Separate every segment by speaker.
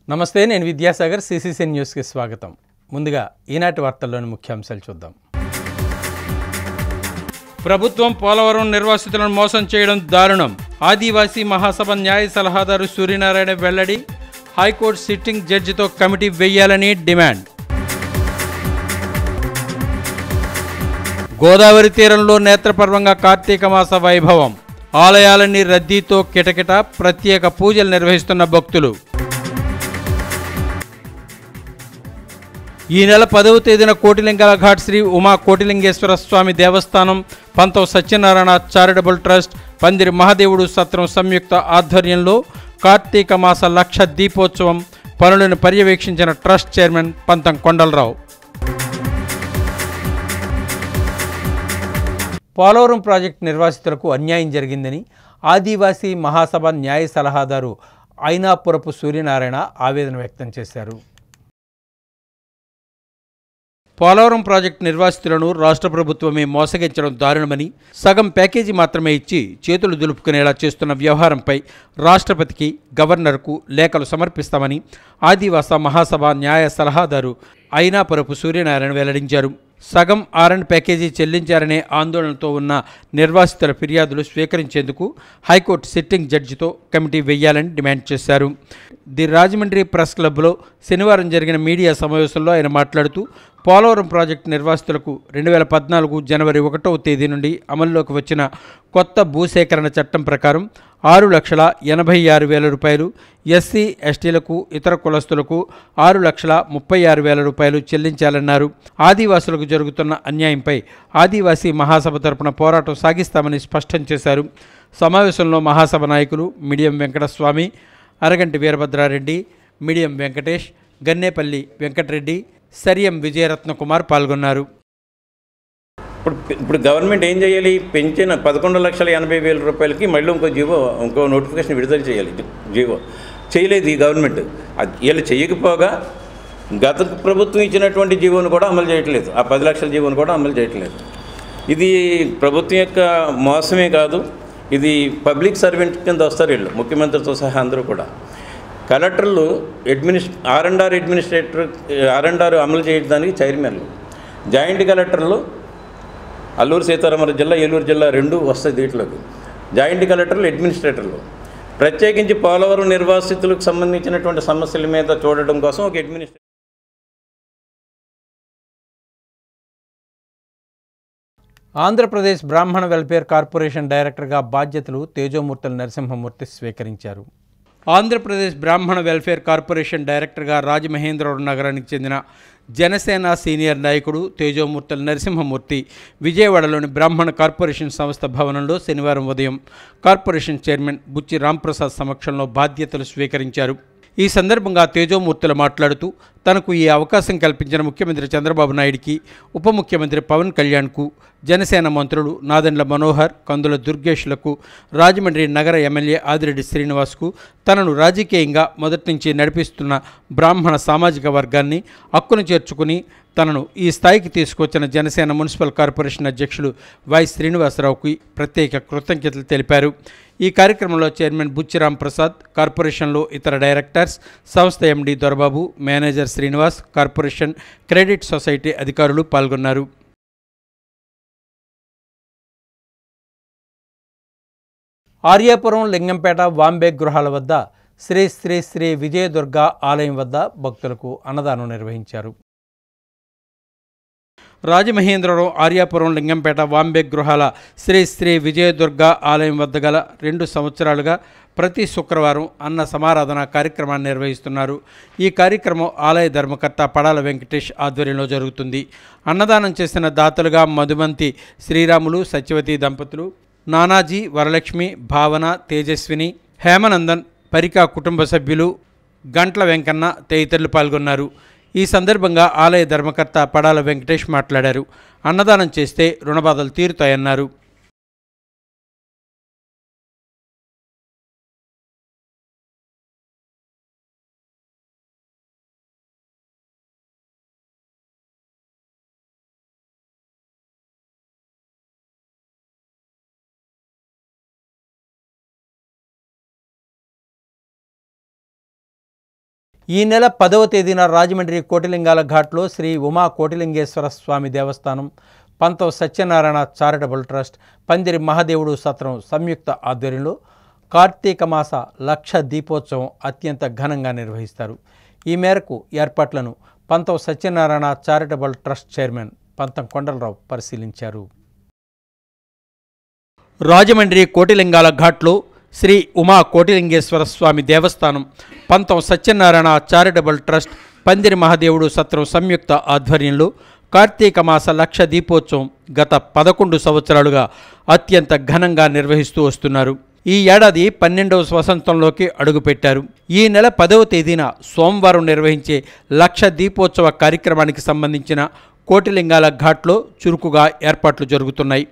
Speaker 1: నమస్తే, నేను విద్యాసాగర్. సిసిసి న్యూస్కి స్వాగతం. ముందుగా ఈనాటి వార్తల్లోని ముఖ్యాంశాలు చూద్దాం. ప్రభుత్వం పోలవరం నిర్వాసితులను మోసం చేయడం దారుణం. ఆదివాసీ మహాసభ న్యాయ సలహాదారు సూర్యనారాయణ వెల్లడి. హైకోర్టు సిట్టింగ్ జడ్జితో కమిటీ వేయాలని డిమాండ్. గోదావరి తీరంలో నేత్రపర్వంగా కార్తీక మాస వైభవం. ఆలయాలన్నీ రద్దీతో కిటకిట. ప్రత్యేక పూజలు నిర్వహిస్తున్న భక్తులు. ఈ నెల 10వ తేదీన కోటిలింగాల ఘాట్ శ్రీ ఉమా కోటిలింగేశ్వర స్వామి దేవస్థానం, పంతం సత్యనారాయణ చారిటబుల్ ట్రస్ట్, పందిరి మహాదేవుడు సత్రం సంయుక్త ఆధ్వర్యంలో కార్తీక మాస లక్ష దీపోత్సవం పనులను పర్యవేక్షించిన ట్రస్ట్ చైర్మన్ పంతం కొండలరావు. పోలవరం ప్రాజెక్టు నిర్వాసితులకు అన్యాయం జరిగిందని ఆదివాసీ మహాసభ న్యాయ సలహాదారు ఐనాపురపు సూర్యనారాయణ ఆవేదన వ్యక్తం చేశారు. పోలవరం ప్రాజెక్టు నిర్వాసితులను రాష్ట్ర ప్రభుత్వమే మోసగించడం దారుణమని, సగం ప్యాకేజీ మాత్రమే ఇచ్చి చేతులు దులుపుకునేలా చేస్తున్న వ్యవహారంపై రాష్ట్రపతికి, గవర్నర్కు లేఖలు సమర్పిస్తామని ఆదివాస మహాసభ న్యాయ సలహాదారు ఐనాపురపు సూర్యనారాయణ వెల్లడించారు. సగం R&D ప్యాకేజీ చెల్లించారనే ఆందోళనతో ఉన్న నిర్వాసితుల ఫిర్యాదులు స్వీకరించేందుకు హైకోర్టు సిట్టింగ్ జడ్జితో కమిటీ వేయాలని డిమాండ్ చేశారు. ది రాజమండ్రి ప్రెస్ క్లబ్లో శనివారం జరిగిన మీడియా సమావేశంలో ఆయన మాట్లాడుతూ, పోలవరం ప్రాజెక్టు నిర్వాసితులకు 2014 జనవరి 1వ తేదీ నుండి అమల్లోకి వచ్చిన కొత్త భూసేకరణ చట్టం ప్రకారం 6,86,000 రూపాయలు, ఎస్సీ ఎస్టీలకు, ఇతర కులస్తులకు 6,36,000 రూపాయలు చెల్లించాలన్నారు. ఆదివాసులకు జరుగుతున్న అన్యాయంపై ఆదివాసీ మహాసభ తరపున పోరాటం సాగిస్తామని స్పష్టం చేశారు. సమావేశంలో మహాసభ నాయకులు మిడియం వెంకటస్వామి, అరగంటి వీరభద్రారెడ్డి, మిడియం వెంకటేష్, గన్నేపల్లి వెంకటరెడ్డి, సరియం విజయరత్న కుమార్ పాల్గొన్నారు.
Speaker 2: ఇప్పుడు గవర్నమెంట్ ఏం చేయాలి? పెంచిన 11,80,000 రూపాయలకి మళ్ళీ ఇంకో నోటిఫికేషన్ విడుదల చేయాలి. జీవో చేయలేదు ఈ గవర్నమెంట్. వీళ్ళు చేయకపోగా గత ప్రభుత్వం ఇచ్చినటువంటి జీవోను కూడా అమలు చేయట్లేదు. ఆ 10 లక్షల జీవోను కూడా అమలు చేయట్లేదు. ఇది ప్రభుత్వం యొక్క మోసమే కాదు, ఇది పబ్లిక్ సర్వెంట్ కింద వస్తారు వీళ్ళు, ముఖ్యమంత్రితో సహా అందరూ కూడా. కలెక్టర్లు R&R అడ్మినిస్ట్రేటర్, R&R అమలు చేయడానికి చైర్మన్లు, జాయింట్ కలెక్టర్లు అల్లూరు సీతారామరాజు జిల్లా, ఏలూరు జిల్లా 2 వస్తాయి దీంట్లోకి. జాయింట్ కలెక్టర్లు, అడ్మినిస్ట్రేటర్లు ప్రత్యేకించి పోలవరం నిర్వాసితులకు సంబంధించినటువంటి సమస్యల మీద చూడడం కోసం ఒక అడ్మినిస్ట్రేటర్.
Speaker 1: ఆంధ్రప్రదేశ్ బ్రాహ్మణ వెల్ఫేర్ కార్పొరేషన్ డైరెక్టర్గా బాధ్యతలు తేజోమూర్తుల నరసింహమూర్తి స్వీకరించారు. ఆంధ్రప్రదేశ్ బ్రాహ్మణ వెల్ఫేర్ కార్పొరేషన్ డైరెక్టర్గా రాజమహేంద్రవరం నగరానికి చెందిన జనసేన సీనియర్ నాయకుడు తేజోమూర్తుల నరసింహమూర్తి విజయవాడలోని బ్రాహ్మణ కార్పొరేషన్ సంస్థ భవనంలో శనివారం ఉదయం కార్పొరేషన్ చైర్మన్ బుచ్చి రాంప్రసాద్ సమక్షంలో బాధ్యతలు స్వీకరించారు. ఈ సందర్భంగా తేజోమూర్తులు మాట్లాడుతూ, తనకు ఈ అవకాశం కల్పించిన ముఖ్యమంత్రి చంద్రబాబు నాయుడికి, ఉప ముఖ్యమంత్రి పవన్ కళ్యాణ్కు, జనసేన మంత్రులు నాదెండ్ల మనోహర్, కందుల దుర్గేష్లకు, రాజమండ్రి నగర ఎమ్మెల్యే ఆదిరెడ్డి శ్రీనివాస్కు, తనను రాజకీయంగా మొదటి నుంచి నడిపిస్తున్న బ్రాహ్మణ సామాజిక వర్గాన్ని హక్కును చేర్చుకుని తనను ఈ స్థాయికి తీసుకొచ్చిన జనసేన మున్సిపల్ కార్పొరేషన్ అధ్యక్షులు వై శ్రీనివాసరావుకి ప్రత్యేక కృతజ్ఞతలు తెలిపారు. ఈ కార్యక్రమంలో చైర్మన్ బుచ్చిరాం ప్రసాద్, కార్పొరేషన్లో ఇతర డైరెక్టర్స్, సంస్థ MD Dorababu, manager Srinivas, corporation credit society అధికారులు పాల్గొన్నారు. ఆర్యాపురం, లింగంపేట, వాంబే గృహాల వద్ద శ్రీ శ్రీ శ్రీ విజయదుర్గ ఆలయం వద్ద భక్తులకు అన్నదానం నిర్వహించారు. రాజమహేంద్రవరం, ఆర్యాపురం, లింగంపేట, వాంబే గృహాల శ్రీ శ్రీ విజయదుర్గ ఆలయం వద్ద గల 2 సంవత్సరాలుగా ప్రతి శుక్రవారం అన్న సమారాధన కార్యక్రమాన్ని నిర్వహిస్తున్నారు. ఈ కార్యక్రమం ఆలయ ధర్మకర్త పడాల వెంకటేష్ ఆధ్వర్యంలో జరుగుతుంది. అన్నదానం చేసిన దాతలుగా మధుమంతి శ్రీరాములు, సత్యవతి దంపతులు, నానాజీ, వరలక్ష్మి, భావన, తేజస్విని, హేమనందన్, పరికా కుటుంబ సభ్యులు, గంట్ల వెంకన్న తదితరులు పాల్గొన్నారు. ఈ సందర్భంగా ఆలయ ధర్మకర్త పడాల వెంకటేష్ మాట్లాడారు. అన్నదానం చేస్తే రుణబాధలు తీరుతాయన్నారు. ఈ నెల 10వ తేదీన రాజమండ్రి కోటిలింగాల ఘాట్లో శ్రీ ఉమా కోటిలింగేశ్వర స్వామి దేవస్థానం, పంతం సత్యనారాయణ చారిటబుల్ ట్రస్ట్, పందిరి మహాదేవుడు సత్రం సంయుక్త ఆధ్వర్యంలో కార్తీక మాస లక్ష దీపోత్సవం అత్యంత ఘనంగా నిర్వహిస్తారు. ఈ మేరకు ఏర్పాట్లను పంతం సత్యనారాయణ చారిటబుల్ ట్రస్ట్ చైర్మన్ పంతం కొండలరావు పరిశీలించారు. రాజమండ్రి కోటిలింగాల ఘాట్లో శ్రీ ఉమా కోటిలింగేశ్వర స్వామి దేవస్థానం, పంతం సత్యనారాయణ చారిటబుల్ ట్రస్ట్, పందిరి మహాదేవుడు సత్రం సంయుక్త ఆధ్వర్యంలో కార్తీక మాస లక్ష దీపోత్సవం గత 11 సంవత్సరాలుగా అత్యంత ఘనంగా నిర్వహిస్తూ వస్తున్నారు. ఈ ఏడాది 12వ వసంతంలోకి అడుగుపెట్టారు. ఈ నెల 10వ తేదీన సోమవారం నిర్వహించే లక్ష దీపోత్సవ కార్యక్రమానికి సంబంధించిన కోటిలింగాల ఘాట్లో చురుకుగా ఏర్పాట్లు జరుగుతున్నాయి.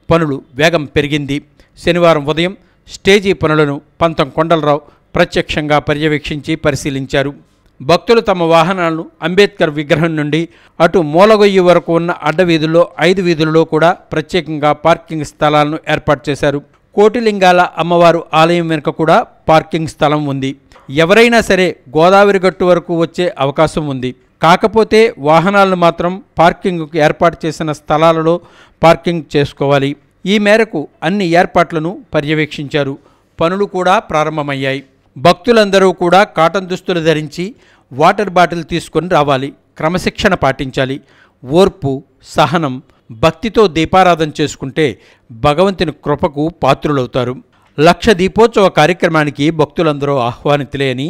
Speaker 1: పనులు వేగం పెరిగింది. శనివారం ఉదయం స్టేజీ పనులను పంతం కొండలరావు ప్రత్యక్షంగా పర్యవేక్షించి పరిశీలించారు. భక్తులు తమ వాహనాలను అంబేద్కర్ విగ్రహం నుండి అటు మూలగొయ్యి వరకు ఉన్న అడ్డవీధుల్లో 5 వీధులలో కూడా ప్రత్యేకంగా పార్కింగ్ స్థలాలను ఏర్పాటు చేశారు. కోటిలింగాల అమ్మవారు ఆలయం వెనుక కూడా పార్కింగ్ స్థలం ఉంది. ఎవరైనా సరే గోదావరి గట్టు వరకు వచ్చే అవకాశం ఉంది. కాకపోతే వాహనాలను మాత్రం పార్కింగ్కు ఏర్పాటు చేసిన స్థలాలలో పార్కింగ్ చేసుకోవాలి. ఈ మేరకు అన్ని ఏర్పాట్లను పర్యవేక్షించారు. పనులు కూడా ప్రారంభమయ్యాయి. భక్తులందరూ కూడా కాటన్ దుస్తులు ధరించి వాటర్ బాటిల్ తీసుకొని రావాలి. క్రమశిక్షణ పాటించాలి. ఓర్పు, సహనం, భక్తితో దీపారాధన చేసుకుంటే భగవంతుని కృపకు పాత్రులవుతారు. లక్ష దీపోత్సవ కార్యక్రమానికి భక్తులందరూ ఆహ్వానితులే అని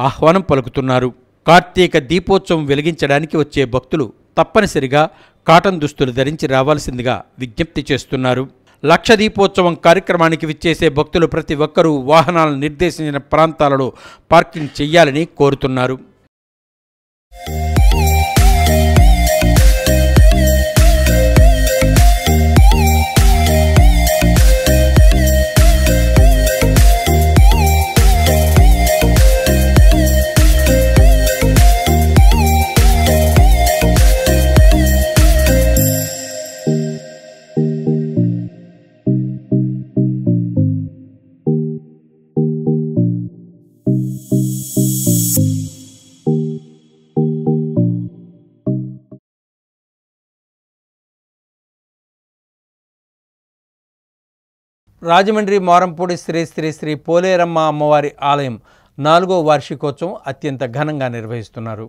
Speaker 1: ఆహ్వానం పలుకుతున్నారు. కార్తీక దీపోత్సవం వెలిగించడానికి వచ్చే భక్తులు తప్పనిసరిగా కాటన్ దుస్తులు ధరించి రావాల్సిందిగా విజ్ఞప్తి చేస్తున్నారు. లక్ష దీపోత్సవం కార్యక్రమానికి విచ్చేసే భక్తులు ప్రతి ఒక్కరూ వాహనాలను నిర్దేశించిన ప్రాంతాలలో పార్కింగ్ చేయాలని కోరుతున్నారు. రాజమండ్రి మారంపూడి శ్రీ శ్రీ శ్రీ పోలేరమ్మ అమ్మవారి ఆలయం 4వ వార్షికోత్సవం అత్యంత ఘనంగా నిర్వహిస్తున్నారు.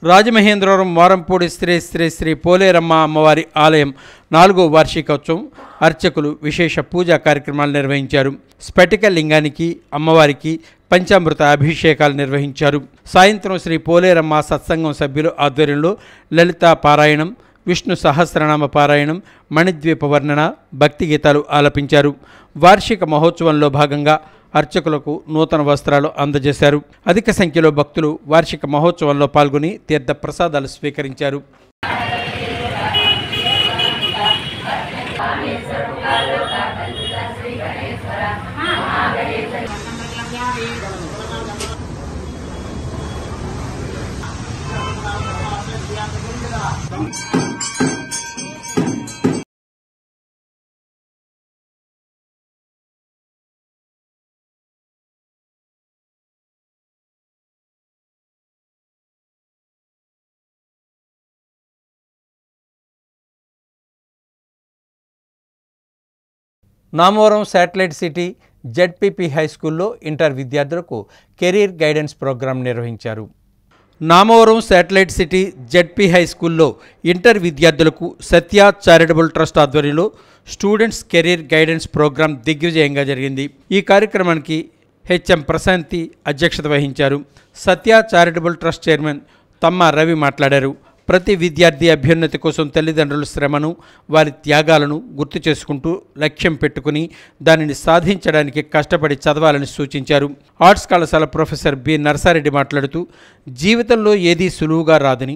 Speaker 1: రాజమహేంద్రవరం మారంపూడి శ్రీ శ్రీ శ్రీ పోలేరమ్మ అమ్మవారి ఆలయం 4వ వార్షికోత్సవం అర్చకులు విశేష పూజా కార్యక్రమాలు నిర్వహించారు. స్ఫటిక లింగానికి అమ్మవారికి పంచామృత అభిషేకాలు నిర్వహించారు. సాయంత్రం శ్రీ పోలేరమ్మ సత్సంగం సభ్యులు ఆధ్వర్యంలో లలితా పారాయణం, విష్ణు సహస్రనామ పారాయణం, మణిద్వీప వర్ణన, భక్తి గీతాలు ఆలపించారు. వార్షిక మహోత్సవంలో భాగంగా అర్చకులకు నూతన వస్త్రాలు అందజేశారు. అధిక సంఖ్యలో భక్తులు వార్షిక మహోత్సవంలో పాల్గొని తీర్థ ప్రసాదాలు స్వీకరించారు. Namavaram satellite city ZPP high స్కూల్లో ఇంటర్ విద్యార్థులకు కెరీర్ గైడెన్స్ ప్రోగ్రాం నిర్వహించారు. Namavaram satellite city ZP high స్కూల్లో ఇంటర్ విద్యార్థులకు సత్య చారిటబుల్ ట్రస్ట్ ఆధ్వర్యంలో స్టూడెంట్స్ కెరీర్ గైడెన్స్ ప్రోగ్రాం దిగ్విజయంగా జరిగింది. ఈ కార్యక్రమానికి హెచ్ఎం ప్రశాంతి అధ్యక్షత వహించారు. సత్య చారిటబుల్ ట్రస్ట్ చైర్మన్ తమ్మ రవి మాట్లాడారు. ప్రతి విద్యార్థి అభ్యున్నతి కోసం తల్లిదండ్రుల శ్రమను, వారి త్యాగాలను గుర్తు చేసుకుంటూ లక్ష్యం పెట్టుకుని దానిని సాధించడానికి కష్టపడి చదవాలని సూచించారు. ఆర్ట్స్ కళాశాల ప్రొఫెసర్ బి నర్సారెడ్డి మాట్లాడుతూ జీవితంలో ఏదీ సులువుగా రాదని,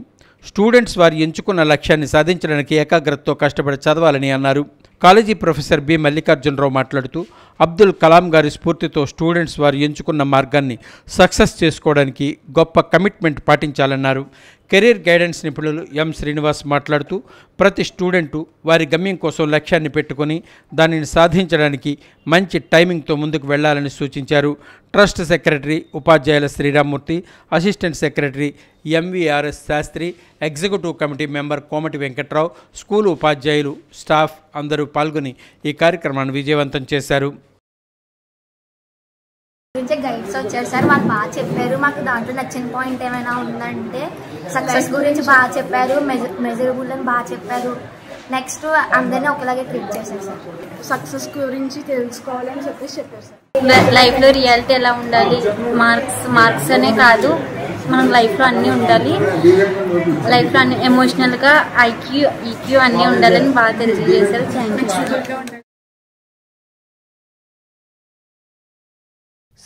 Speaker 1: స్టూడెంట్స్ వారు ఎంచుకున్న లక్ష్యాన్ని సాధించడానికి ఏకాగ్రతతో కష్టపడి చదవాలని అన్నారు. కాలేజీ ప్రొఫెసర్ బి మల్లికార్జునరావు మాట్లాడుతూ అబ్దుల్ కలాం గారి స్ఫూర్తితో స్టూడెంట్స్ వారు ఎంచుకున్న మార్గాన్ని సక్సెస్ చేసుకోవడానికి గొప్ప కమిట్మెంట్ పాటించాలన్నారు. కెరీర్ గైడెన్స్ నిపుణులు ఎం శ్రీనివాస్ మాట్లాడుతూ ప్రతి స్టూడెంటు వారి గమ్యం కోసం లక్ష్యాన్ని పెట్టుకొని దానిని సాధించడానికి మంచి టైమింగ్తో ముందుకు వెళ్లాలని సూచించారు. ట్రస్ట్ సెక్రటరీ ఉపాధ్యాయుల Sriramamurthy, assistant secretary MVRS Sastri, executive committee member Komati Venkatrao, school ఉపాధ్యాయులు, స్టాఫ్ అందరూ పాల్గొని ఈ కార్యక్రమాన్ని విజయవంతం చేశారు.
Speaker 3: గైడ్స్ వచ్చారు సార్, వాళ్ళు బాగా చెప్పారు. మాకు దాంట్లో నచ్చిన పాయింట్ ఏమైనా ఉందంటే సక్సెస్ గురించి బాగా చెప్పారు, మెజరబుల్ అని బాగా చెప్పారు. నెక్స్ట్ అందరినీ ఒకలాగే ట్రీట్ చేశారు సార్.
Speaker 4: సక్సెస్ గురించి తెలుసుకోవాలని చెప్పారు సార్.
Speaker 5: లైఫ్లో రియాలిటీ ఎలా ఉండాలి, మార్క్స్ అనే కాదు, మనం లైఫ్లో అన్నీ ఉండాలి. లైఫ్లో అన్ని ఎమోషనల్గా ఈక్యూ అన్నీ ఉండాలని బాగా తెలియజేశారు. Thank you.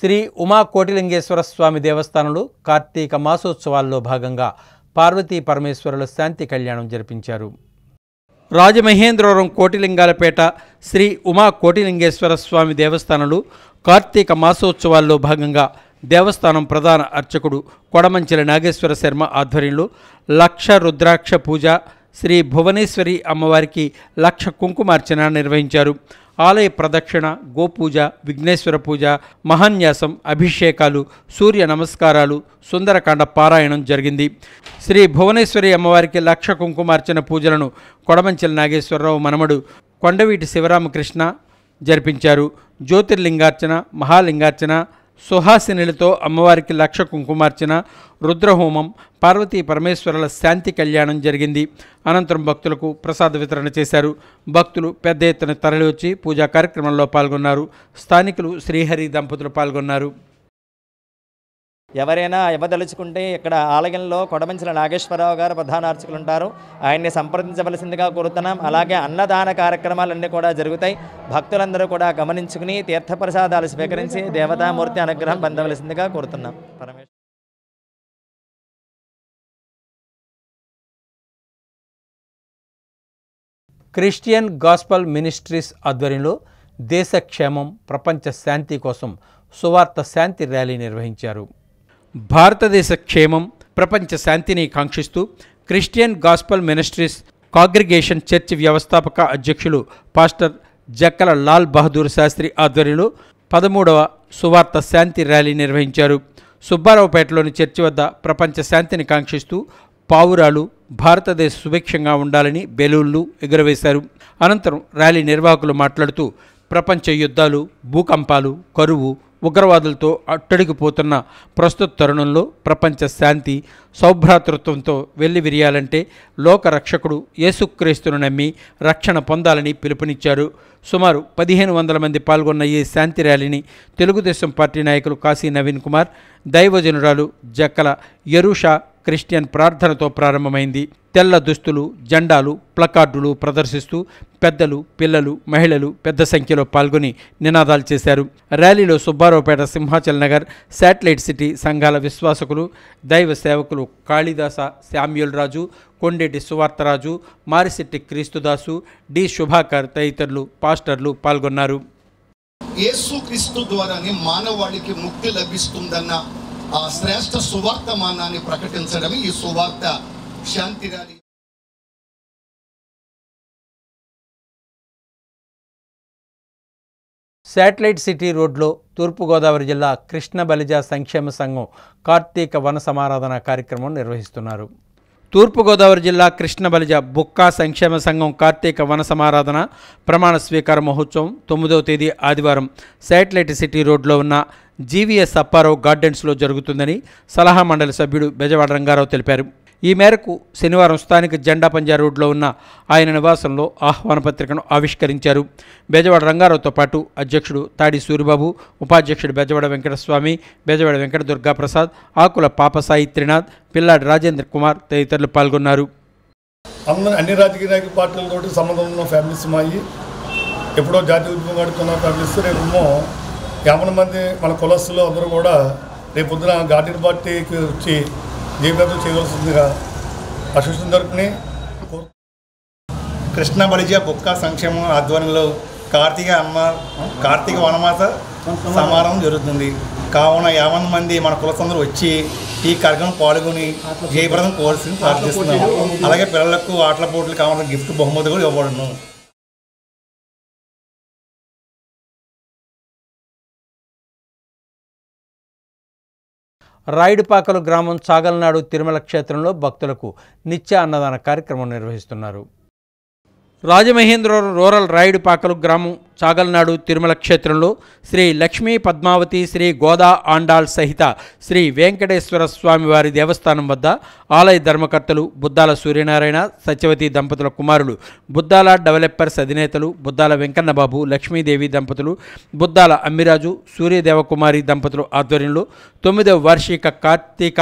Speaker 1: శ్రీ ఉమా కోటిలింగేశ్వర స్వామి దేవస్థానంలో కార్తీక మాసోత్సవాల్లో భాగంగా పార్వతీ పరమేశ్వరుల శాంతి కళ్యాణం జరిపించారు. రాజమహేంద్రవరం కోటిలింగాలపేట శ్రీ ఉమా కోటిలింగేశ్వర స్వామి దేవస్థానంలో కార్తీక మాసోత్సవాల్లో భాగంగా దేవస్థానం ప్రధాన అర్చకుడు కొడమంచిల నాగేశ్వర శర్మ ఆధ్వర్యంలో లక్ష రుద్రాక్ష పూజ, శ్రీ భువనేశ్వరి అమ్మవారికి లక్ష కుంకుమార్చన నిర్వహించారు. ఆలయ ప్రదక్షిణ, గోపూజ, విఘ్నేశ్వర పూజ, మహాన్యాసం, అభిషేకాలు, సూర్య నమస్కారాలు, సుందరకాండ పారాయణం జరిగింది. శ్రీ భువనేశ్వరి అమ్మవారికి లక్ష కుంకుమార్చన పూజలను కొడమంచిల నాగేశ్వరరావు మనమడు కొండవీటి శివరామకృష్ణ జరిపించారు. జ్యోతిర్లింగార్చన, మహాలింగార్చన, సుహాసినులతో అమ్మవారికి లక్ష కుంకుమార్చన, రుద్రహోమం, పార్వతీ పరమేశ్వరుల శాంతి కళ్యాణం జరిగింది. అనంతరం భక్తులకు ప్రసాద వితరణ చేశారు. భక్తులు పెద్ద ఎత్తున తరలివచ్చి పూజా కార్యక్రమంలో పాల్గొన్నారు. స్థానికులు శ్రీహరి దంపతులు పాల్గొన్నారు.
Speaker 6: ఎవరైనా ఇవ్వదలుచుకుంటే ఇక్కడ ఆలయంలో కొడమంచిల నాగేశ్వరరావు గారు ప్రధాన అర్చకులు ఉంటారు. ఆయన్ని సంప్రదించవలసిందిగా కోరుతున్నాం. అలాగే అన్నదాన కార్యక్రమాలన్నీ కూడా జరుగుతాయి. భక్తులందరూ కూడా గమనించుకుని తీర్థప్రసాదాలు స్వీకరించి దేవతామూర్తి అనుగ్రహం పొందవలసిందిగా కోరుతున్నాం.
Speaker 1: క్రిస్టియన్ గాస్పల్ మినిస్ట్రీస్ ఆధ్వర్యంలో దేశ క్షేమం, ప్రపంచ శాంతి కోసం సువార్త శాంతి ర్యాలీ నిర్వహించారు. భారతదేశ క్షేమం, ప్రపంచ శాంతిని కాంక్షిస్తూ Christian gospel ministries congregation church వ్యవస్థాపక అధ్యక్షులు పాస్టర్ జక్కల లాల్ బహదూర్ శాస్త్రి ఆధ్వర్యంలో 13వ సువార్త శాంతి ర్యాలీ నిర్వహించారు. సుబ్బారావుపేటలోని చర్చి వద్ద ప్రపంచ శాంతిని కాంక్షిస్తూ పావురాలు, భారతదేశ సుభిక్షంగా ఉండాలని బెలూన్లు ఎగురవేశారు. అనంతరం ర్యాలీ నిర్వాహకులు మాట్లాడుతూ ప్రపంచ యుద్ధాలు, భూకంపాలు, కరువు, ఉగ్రవాదులతో అట్టడిగిపోతున్న ప్రస్తుత తరుణంలో ప్రపంచ శాంతి, సౌభ్రాతృత్వంతో వెల్లివిరియాలంటే లోకరక్షకుడు యేసుక్రీస్తును నమ్మి రక్షణ పొందాలని పిలుపునిచ్చారు. సుమారు 1500 మంది పాల్గొన్న ఈ శాంతి ర్యాలీని తెలుగుదేశం పార్టీ నాయకులు కాశీ నవీన్ కుమార్, దైవజనురాలు జక్కల యరుషా క్రిస్టియన్ ప్రార్థనతో ప్రారంభమైంది. తెల్ల దుస్తులు, జెండాలు, ప్లకార్డులు ప్రదర్శిస్తూ పెద్దలు, పిల్లలు, మహిళలు పెద్ద సంఖ్యలో పాల్గొని నినాదాలు చేశారు. ర్యాలీలో సుబ్బారావుపేట, సింహాచల్ నగర్, శాటిలైట్ సిటీ సంఘాల విశ్వాసకులు, దైవ సేవకులు కాళిదాస శామ్యూల్ రాజు, కొండేటి సువార్తరాజు, మారిశెట్టి క్రీస్తుదాసు, డి శుభాకర్ తదితరులు పాస్టర్లు పాల్గొన్నారు.
Speaker 7: యేసుక్రీస్తు ద్వారానే మానవాళికి ముక్తి లభిస్తుందన్న ఆ శ్రేష్ఠ సువార్తమానాన్ని ప్రకటించడమే ఈ సువార్త శాంతి ర్యాలీ.
Speaker 1: శాటిలైట్ సిటీ రోడ్లో తూర్పుగోదావరి జిల్లా కృష్ణ బలిజ సంక్షేమ సంఘం కార్తీక వన సమారాధన కార్యక్రమం నిర్వహిస్తున్నారు. తూర్పుగోదావరి జిల్లా కృష్ణ బలిజ బుక్కా సంక్షేమ సంఘం కార్తీక వన సమారాధన ప్రమాణ స్వీకార మహోత్సవం 9వ తేదీ ఆదివారం శాటిలైట్ సిటీ రోడ్లో ఉన్న జీవీఎస్ అప్పారావు గార్డెన్స్లో జరుగుతుందని సలహా మండలి సభ్యుడు బెజవాడ రంగారావు తెలిపారు. ఈ మేరకు శనివారం స్థానిక జెండా పంజా రోడ్లో ఉన్న ఆయన నివాసంలో ఆహ్వాన పత్రికను ఆవిష్కరించారు. బెజవాడ రంగారావుతో పాటు అధ్యక్షుడు తాడి సూరిబాబు, ఉపాధ్యక్షుడు బెజవాడ వెంకటస్వామి, బెజవాడ వెంకట దుర్గాప్రసాద్, ఆకుల పాపసాయి త్రినాథ్, పిల్లాడి రాజేంద్ర కుమార్ తదితరులు పాల్గొన్నారు.
Speaker 8: అన్ని రాజకీయ నాయక పార్టీలతో సంబంధం ఉన్న ఫ్యామిలీస్ మాయి ఎప్పుడో జాతీయ ఉద్యమం గడుపుతున్న ఫ్యామిలీస్ రేపేమో 50 మంది మన కులస్తులు అందరూ కూడా రేపు పొద్దున గార్డెన్ పార్టీకి వచ్చి జీవితం చేయవలసిందిగా అసోసియేషన్ తరపుని
Speaker 9: కృష్ణ బలిజ బుక్క సంక్షేమం ఆధ్వర్యంలో కార్తీక వనమాస సమారంభం జరుగుతుంది. కావున 50 మంది మన కులసందరూ వచ్చి ఈ కార్యక్రమం పాల్గొని జయప్రదం కోవాల్సింది ప్రార్థిస్తున్నాము. అలాగే పిల్లలకు ఆటల పోటీలు కావాల్సిన గిఫ్ట్ బహుమతి కూడా ఇవ్వబడును.
Speaker 1: రాయుడుపాకలు గ్రామం చాగల్నాడు తిరుమల క్షేత్రంలో భక్తులకు నిత్య అన్నదాన కార్యక్రమం నిర్వహిస్తున్నారు. రాజమహేంద్రవరం రూరల్ రాయుడుపాకలు గ్రామం చాగల్నాడు తిరుమల క్షేత్రంలో శ్రీ లక్ష్మీ పద్మావతి శ్రీ గోదా ఆండాళ్ సహిత శ్రీ వెంకటేశ్వర స్వామి వారి దేవస్థానం వద్ద ఆలయ ధర్మకర్తలు బుద్దాల సూర్యనారాయణ సత్యవతి దంపతుల కుమారులు బుద్దాల డెవలపర్స్ అధినేతలు బుద్దాల వెంకన్నబాబు లక్ష్మీదేవి దంపతులు బుద్దాల అమ్మిరాజు సూర్యదేవకుమారి దంపతులు ఆధ్వర్యంలో 9వ వార్షిక కార్తీక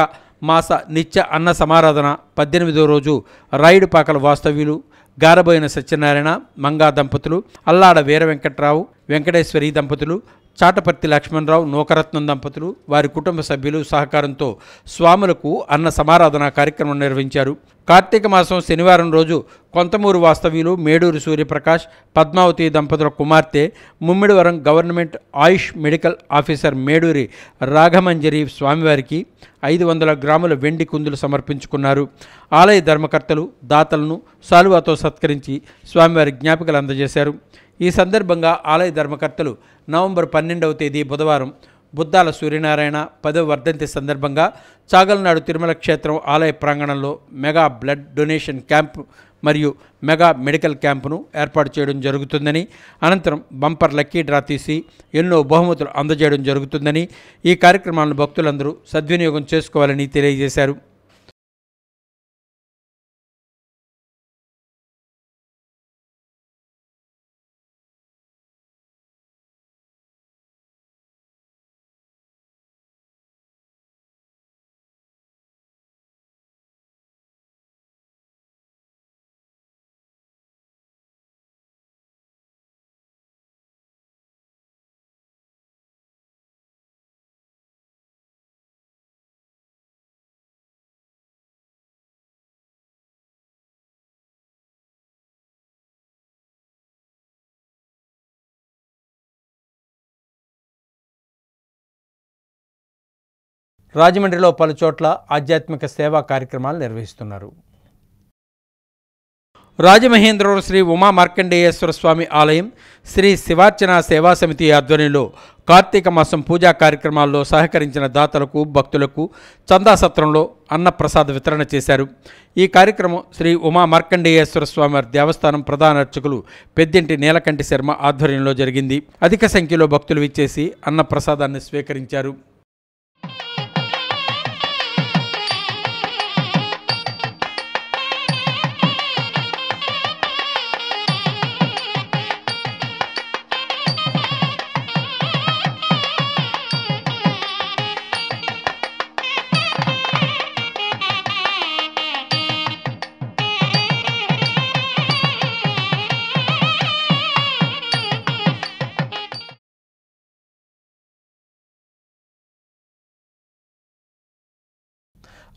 Speaker 1: మాస నిత్య అన్న సమారాధన 18వ రోజు రాయుడుపాకల వాస్తవ్యులు గారబోయిన సత్యనారాయణ మంగా దంపతులు అల్లాడ వీర వెంకట్రావు వెంకటేశ్వరి దంపతులు చాటపర్తి లక్ష్మణరావు నూకరత్నం దంపతులు వారి కుటుంబ సభ్యులు సహకారంతో స్వాములకు అన్న సమారాధన కార్యక్రమం నిర్వహించారు. కార్తీక మాసం శనివారం రోజు కొంతమూరు వాస్తవ్యులు మేడూరు సూర్యప్రకాష్ పద్మావతి దంపతుల కుమార్తె ముమ్మిడివరం గవర్నమెంట్ ఆయుష్ మెడికల్ ఆఫీసర్ మేడూరి రాఘమంజరి స్వామివారికి 500 గ్రాముల వెండి కుందులు సమర్పించుకున్నారు. ఆలయ ధర్మకర్తలు దాతలను సాలువాతో సత్కరించి స్వామివారి జ్ఞాపికలు అందజేశారు. ఈ సందర్భంగా ఆలయ ధర్మకర్తలు నవంబర్ 12వ తేదీ బుధవారం బుద్దాల సూర్యనారాయణ 10వ వర్ధంతి సందర్భంగా చాగల్నాడు తిరుమల క్షేత్రం ఆలయ ప్రాంగణంలో మెగా బ్లడ్ డొనేషన్ క్యాంపు మరియు మెగా మెడికల్ క్యాంపును ఏర్పాటు చేయడం జరుగుతుందని, అనంతరం బంపర్ లక్కీ డ్రా తీసి ఎన్నో బహుమతులు అందజేయడం జరుగుతుందని, ఈ కార్యక్రమాలను భక్తులందరూ సద్వినియోగం చేసుకోవాలని తెలియజేశారు. రాజమండ్రిలో పలు చోట్ల ఆధ్యాత్మిక సేవా కార్యక్రమాలు నిర్వహిస్తున్నారు. రాజమహేంద్రవరం శ్రీ ఉమా మార్కండేయేశ్వర స్వామి ఆలయం శ్రీ శివార్చన సేవా సమితి ఆధ్వర్యంలో కార్తీక మాసం పూజా కార్యక్రమాల్లో సహకరించిన దాతలకు భక్తులకు చందా సత్రంలో అన్నప్రసాద వితరణ చేశారు. ఈ కార్యక్రమం శ్రీ ఉమా మార్కండేయేశ్వర స్వామి దేవస్థానం ప్రధాన అర్చకులు పెద్దింటి నీలకంఠి శర్మ ఆధ్వర్యంలో జరిగింది. అధిక సంఖ్యలో భక్తులు విచ్చేసి అన్నప్రసాదాన్ని స్వీకరించారు.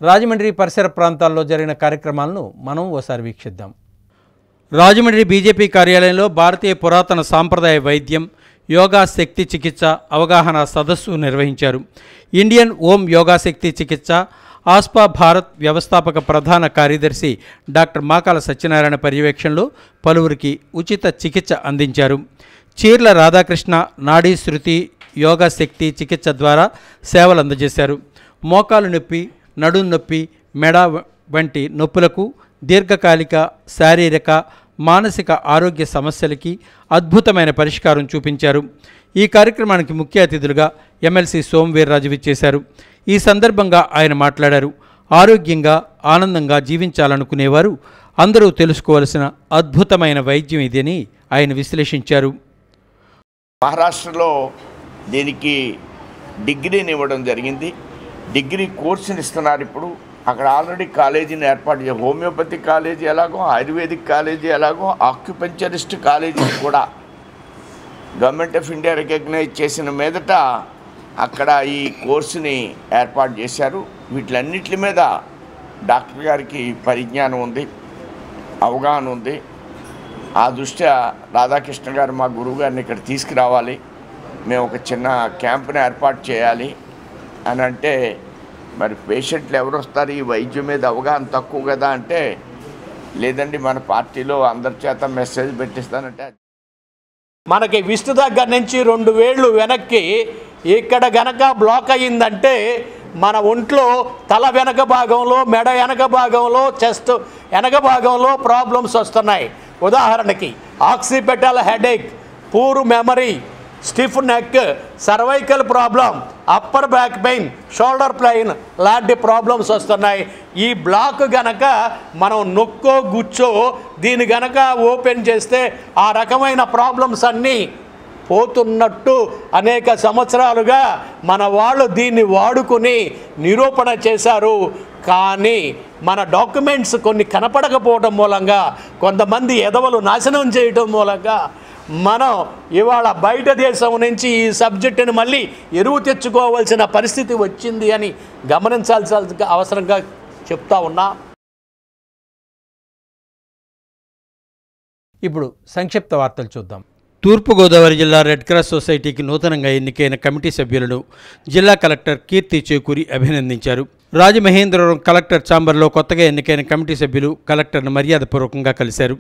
Speaker 1: రాజమండ్రి పరిసర ప్రాంతాల్లో జరిగిన కార్యక్రమాలను మనం ఓసారి వీక్షిద్దాం. రాజమండ్రి బీజేపీ కార్యాలయంలో భారతీయ పురాతన సాంప్రదాయ వైద్యం యోగా శక్తి చికిత్స అవగాహన సదస్సు నిర్వహించారు. ఇండియన్ ఓం యోగా శక్తి చికిత్స ఆస్పా భారత్ వ్యవస్థాపక ప్రధాన కార్యదర్శి డాక్టర్ మాకాల సత్యనారాయణ పర్యవేక్షణలో పలువురికి ఉచిత చికిత్స అందించారు. చీర్ల రాధాకృష్ణ నాడీ శృతి యోగా శక్తి చికిత్స ద్వారా సేవలు అందజేశారు. మోకాలు నొప్పి, నడుం నొప్పి, మెడ వంటి నొప్పులకు దీర్ఘకాలిక శారీరక మానసిక ఆరోగ్య సమస్యలకి అద్భుతమైన పరిష్కారం చూపించారు. ఈ కార్యక్రమానికి ముఖ్య అతిథులుగా ఎమ్మెల్సీ సోమవీర్రాజు విచ్చేశారు. ఈ సందర్భంగా ఆయన మాట్లాడారు. ఆరోగ్యంగా ఆనందంగా జీవించాలనుకునేవారు అందరూ తెలుసుకోవాల్సిన అద్భుతమైన వైద్యం ఇదని ఆయన విశ్లేషించారు.
Speaker 10: మహారాష్ట్రలో దీనికి డిగ్రీని ఇవ్వడం జరిగింది. డిగ్రీ కోర్సుని ఇస్తున్నారు. ఇప్పుడు అక్కడ ఆల్రెడీ కాలేజీని ఏర్పాటు చేయాలి. హోమియోపతి కాలేజీ ఎలాగో, ఆయుర్వేదిక్ కాలేజీ ఎలాగో, ఆక్యుపెంచరిస్ట్ కాలేజీ కూడా గవర్నమెంట్ ఆఫ్ ఇండియా రికగ్నైజ్ చేసిన మీదట అక్కడ ఈ కోర్సుని ఏర్పాటు చేశారు. వీటిలన్నిటి మీద డాక్టర్ గారికి పరిజ్ఞానం ఉంది, అవగాహన ఉంది. ఆ దృష్ట్యా రాధాకృష్ణ గారు మా గురువు గారిని ఇక్కడ తీసుకురావాలి, మేము ఒక చిన్న క్యాంప్ని ఏర్పాటు చేయాలి అని అంటే, మరి పేషెంట్లు ఎవరు వస్తారు, ఈ వైద్యం మీద అవగాహన తక్కువ కదా అంటే, లేదండి మన పార్టీలో అందరి చేత మెసేజ్ పెట్టిస్తానంటే,
Speaker 11: మనకి విష్ణు దగ్గర నుంచి 2 వేళ్ళు వెనక్కి ఇక్కడ గనక బ్లాక్ అయ్యిందంటే మన ఒంట్లో తల వెనక భాగంలో, మెడ వెనక భాగంలో, చెస్ట్ వెనక భాగంలో ప్రాబ్లమ్స్ వస్తున్నాయి. ఉదాహరణకి occipital headache, poor memory, stiff neck, cervical problem, upper back pain, shoulder pain లాంటి ప్రాబ్లమ్స్ వస్తున్నాయి. ఈ బ్లాక్ గనక మనం నొక్కో గుచ్చో దీని గనక ఓపెన్ చేస్తే ఆ రకమైన ప్రాబ్లమ్స్ అన్నీ పోతున్నట్టు అనేక సంవత్సరాలుగా మన వాళ్ళు దీన్ని వాడుకుని నిరూపణ చేశారు. కానీ మన డాక్యుమెంట్స్ కొన్ని కనపడకపోవడం మూలంగా, కొంతమంది ఎదవలు నాశనం చేయటం మూలంగా మనం ఇవాళ బయట దేశం నుంచి ఈ సబ్జెక్టుని మళ్ళీ ఎరువు తెచ్చుకోవాల్సిన పరిస్థితి వచ్చింది అని గమనించాల్సిన అవసరంగా చెప్తా ఉన్నా.
Speaker 1: ఇప్పుడు సంక్షిప్త వార్తలు చూద్దాం. తూర్పుగోదావరి జిల్లా రెడ్ క్రాస్ సొసైటీకి నూతనంగా ఎన్నికైన కమిటీ సభ్యులను జిల్లా కలెక్టర్ కీర్తి చేకూరి అభినందించారు. రాజమహేంద్రవరం కలెక్టర్ ఛాంబర్లో కొత్తగా ఎన్నికైన కమిటీ సభ్యులు కలెక్టర్ను మర్యాదపూర్వకంగా కలిశారు.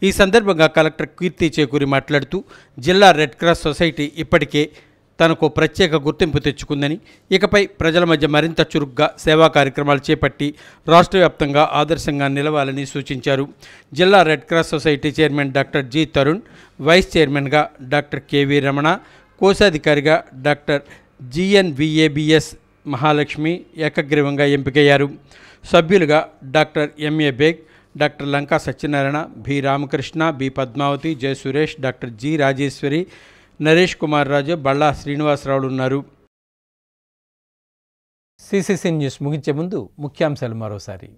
Speaker 1: ఈ సందర్భంగా కలెక్టర్ కీర్తి చేకూరి మాట్లాడుతూ, జిల్లా రెడ్ క్రాస్ సొసైటీ ఇప్పటికే తనకు ప్రత్యేక గుర్తింపు తెచ్చుకుందని, ఇకపై ప్రజల మధ్య మరింత చురుగ్గా సేవా కార్యక్రమాలు చేపట్టి రాష్ట్ర వ్యాప్తంగా ఆదర్శంగా నిలవాలని సూచించారు. జిల్లా red cross society chairman doctor G Tarun, vice చైర్మన్గా డాక్టర్ కెవి రమణ, కోశాధికారిగా డాక్టర్ జిఎన్విఏబిఎస్ మహాలక్ష్మి ఏకగ్రీవంగా ఎంపికయ్యారు. సభ్యులుగా doctor MA Baig, doctor Lanka Satyanarayana, B Ramakrishna, B Padmavathi, J Suresh, doctor G Rajeswari, Naresh Kumar Raju, Balla శ్రీనివాసరావులు ఉన్నారు. సిసిసి న్యూస్ ముగించే ముందు ముఖ్యాంశాలు మరోసారి.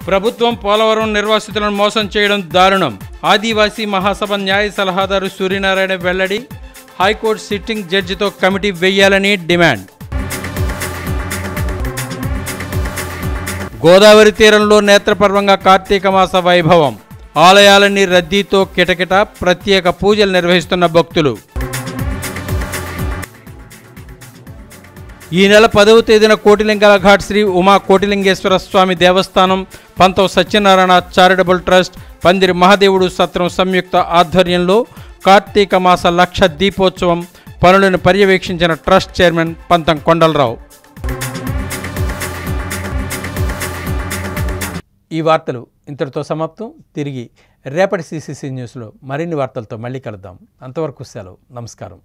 Speaker 1: ప్రభుత్వం పోలవరం నిర్వాసితులను మోసం చేయడం దారుణం. ఆదివాసీ మహాసభ న్యాయ సలహాదారు సూర్యనారాయణ వెల్లడి. హైకోర్టు సిట్టింగ్ జడ్జితో కమిటీ వేయాలని డిమాండ్. గోదావరి తీరంలో నేత్రపర్వంగా కార్తీక మాస వైభవం. ఆలయాలన్నీ రద్దీతో కిటకిట, ప్రత్యేక పూజలు నిర్వహిస్తున్న భక్తులు. ఈ నెల 10వ తేదీన కోటిలింగాల ఘాట్ శ్రీ ఉమా కోటిలింగేశ్వర స్వామి దేవస్థానం, పంతం సత్యనారాయణ చారిటబుల్ ట్రస్ట్, పందిరి మహాదేవుడు సత్రం సంయుక్త ఆధ్వర్యంలో కార్తీక మాస లక్ష దీపోత్సవం పనులను పర్యవేక్షించిన ట్రస్ట్ చైర్మన్ పంతం కొండలరావు. ఈ వార్తలు ఇంతటితో సమాప్తం. తిరిగి రేపటి సిసిసి న్యూస్లో మరిన్ని వార్తలతో మళ్ళీ కలుద్దాం. అంతవరకు సెలవు. నమస్కారం.